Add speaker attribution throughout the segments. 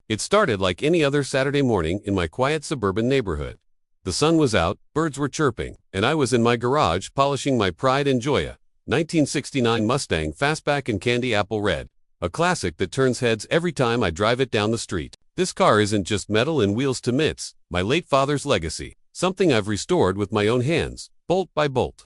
Speaker 1: It started like any other Saturday morning in my quiet suburban neighborhood. The sun was out, birds were chirping, and I was in my garage polishing my pride and joy, 1969 Mustang Fastback in candy apple red, a classic that turns heads every time I drive it down the street. This car isn't just metal and wheels to mitts, my late father's legacy, something I've restored with my own hands, bolt by bolt.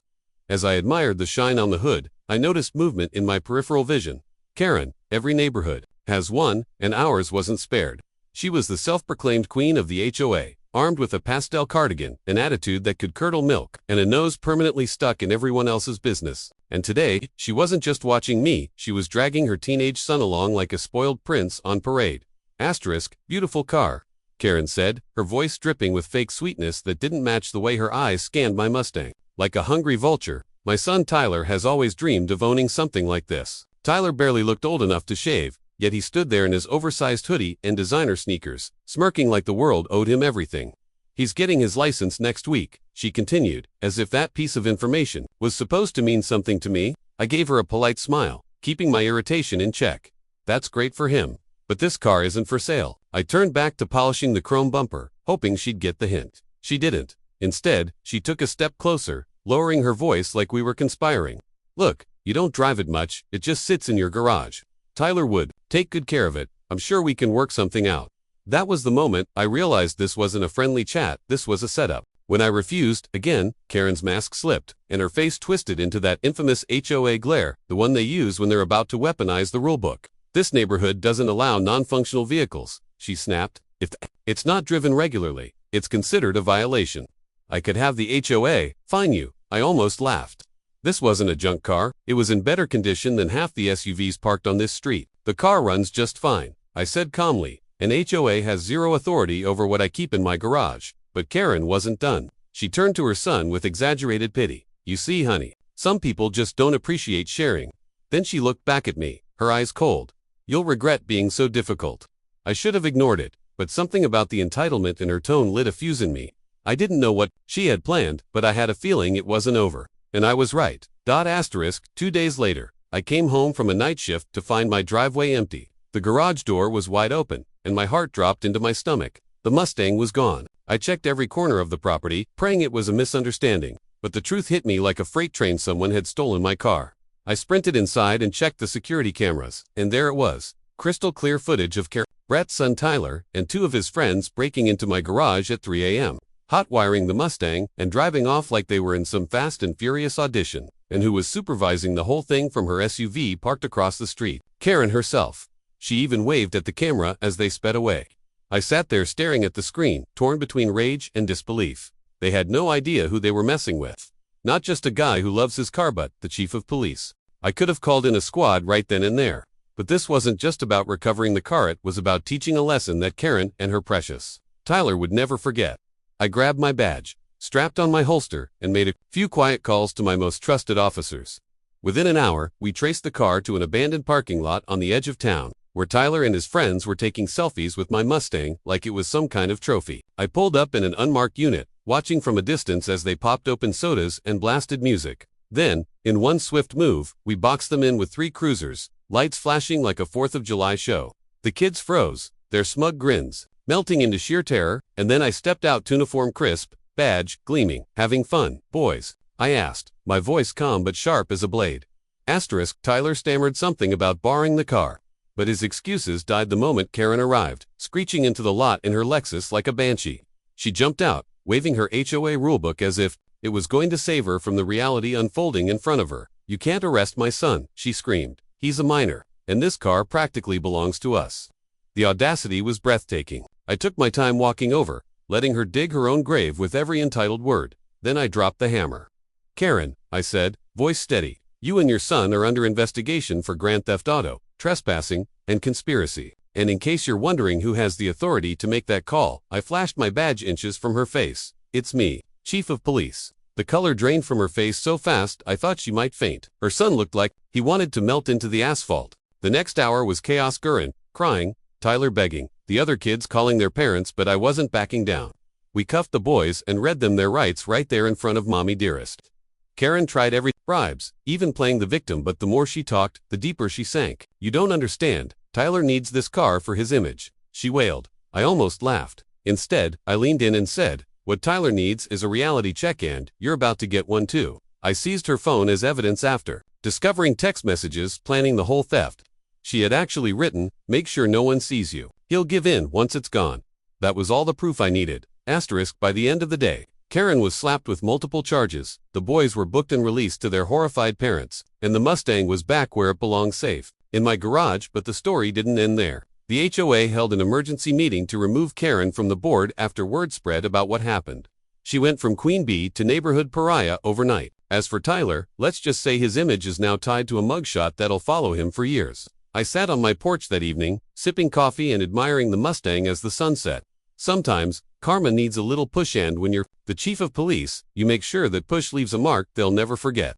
Speaker 1: As I admired the shine on the hood, I noticed movement in my peripheral vision. Karen, every neighborhood has one, and ours wasn't spared. She was the self-proclaimed queen of the HOA, armed with a pastel cardigan, an attitude that could curdle milk, and a nose permanently stuck in everyone else's business. And today, she wasn't just watching me, she was dragging her teenage son along like a spoiled prince on parade. Beautiful car, Karen said, her voice dripping with fake sweetness that didn't match the way her eyes scanned my Mustang. Like a hungry vulture, my son Tyler has always dreamed of owning something like this. Tyler barely looked old enough to shave, yet he stood there in his oversized hoodie and designer sneakers, smirking like the world owed him everything. He's getting his license next week, she continued, as if that piece of information was supposed to mean something to me. I gave her a polite smile, keeping my irritation in check. That's great for him. But this car isn't for sale. I turned back to polishing the chrome bumper, hoping she'd get the hint. She didn't. Instead, she took a step closer, lowering her voice like we were conspiring. Look, you don't drive it much, it just sits in your garage. Tyler would take good care of it. I'm sure we can work something out. That was the moment I realized this wasn't a friendly chat, this was a setup. When I refused, again, Karen's mask slipped, and her face twisted into that infamous HOA glare, the one they use when they're about to weaponize the rulebook. This neighborhood doesn't allow non-functional vehicles, she snapped. If it's not driven regularly, it's considered a violation. I could have the HOA fine you. I almost laughed. This wasn't a junk car, it was in better condition than half the SUVs parked on this street. The car runs just fine, I said calmly. An HOA has zero authority over what I keep in my garage. But Karen wasn't done. She turned to her son with exaggerated pity. You see, honey, some people just don't appreciate sharing. Then she looked back at me, her eyes cold. You'll regret being so difficult. I should have ignored it, but something about the entitlement in her tone lit a fuse in me. I didn't know what she had planned, but I had a feeling it wasn't over. And I was right. 2 days later, I came home from a night shift to find my driveway empty. The garage door was wide open, and my heart dropped into my stomach. The Mustang was gone. I checked every corner of the property, praying it was a misunderstanding. But the truth hit me like a freight train. Someone had stolen my car. I sprinted inside and checked the security cameras, and there it was. Crystal clear footage of Brett's son Tyler and 2 of his friends breaking into my garage at 3 a.m., hot-wiring the Mustang and driving off like they were in some Fast and Furious audition. And who was supervising the whole thing from her SUV parked across the street? Karen herself. She even waved at the camera as they sped away. I sat there staring at the screen, torn between rage and disbelief. They had no idea who they were messing with. Not just a guy who loves his car, but the chief of police. I could have called in a squad right then and there. But this wasn't just about recovering the car, it was about teaching a lesson that Karen and her precious Tyler would never forget. I grabbed my badge, strapped on my holster, and made a few quiet calls to my most trusted officers. Within an hour, we traced the car to an abandoned parking lot on the edge of town, where Tyler and his friends were taking selfies with my Mustang like it was some kind of trophy. I pulled up in an unmarked unit, watching from a distance as they popped open sodas and blasted music. Then, in one swift move, we boxed them in with 3 cruisers, lights flashing like a 4th of July show. The kids froze, their smug grins melting into sheer terror, and then I stepped out, uniform crisp, badge gleaming. Having fun, boys? I asked, my voice calm but sharp as a blade. Tyler stammered something about borrowing the car, but his excuses died the moment Karen arrived, screeching into the lot in her Lexus like a banshee. She jumped out, waving her HOA rulebook as if it was going to save her from the reality unfolding in front of her. You can't arrest my son, she screamed. He's a minor, and this car practically belongs to us. The audacity was breathtaking. I took my time walking over, letting her dig her own grave with every entitled word. Then I dropped the hammer. Karen, I said, voice steady, you and your son are under investigation for grand theft auto, trespassing, and conspiracy. And in case you're wondering who has the authority to make that call, I flashed my badge inches from her face. It's me, Chief of Police. The color drained from her face so fast I thought she might faint. Her son looked like he wanted to melt into the asphalt. The next hour was chaos. Karen crying, Tyler begging, the other kids calling their parents, but I wasn't backing down. We cuffed the boys and read them their rights right there in front of Mommy Dearest. Karen tried every bribes, even playing the victim, but the more she talked, the deeper she sank. You don't understand. Tyler needs this car for his image. she wailed. I almost laughed. Instead, I leaned in and said, "What Tyler needs is a reality check and you're about to get one too." I seized her phone as evidence after discovering text messages planning the whole theft. She had actually written, "Make sure no one sees you. He'll give in once it's gone." That was all the proof I needed. Asterisk, by the end of the day, Karen was slapped with multiple charges, the boys were booked and released to their horrified parents, and the Mustang was back where it belonged, safe in my garage. But the story didn't end there. The HOA held an emergency meeting to remove Karen from the board after word spread about what happened. She went from queen bee to neighborhood pariah overnight. As for Tyler, let's just say his image is now tied to a mugshot that'll follow him for years. I sat on my porch that evening, sipping coffee and admiring the Mustang as the sun set. Sometimes, karma needs a little push, and when you're the chief of police, you make sure that push leaves a mark they'll never forget.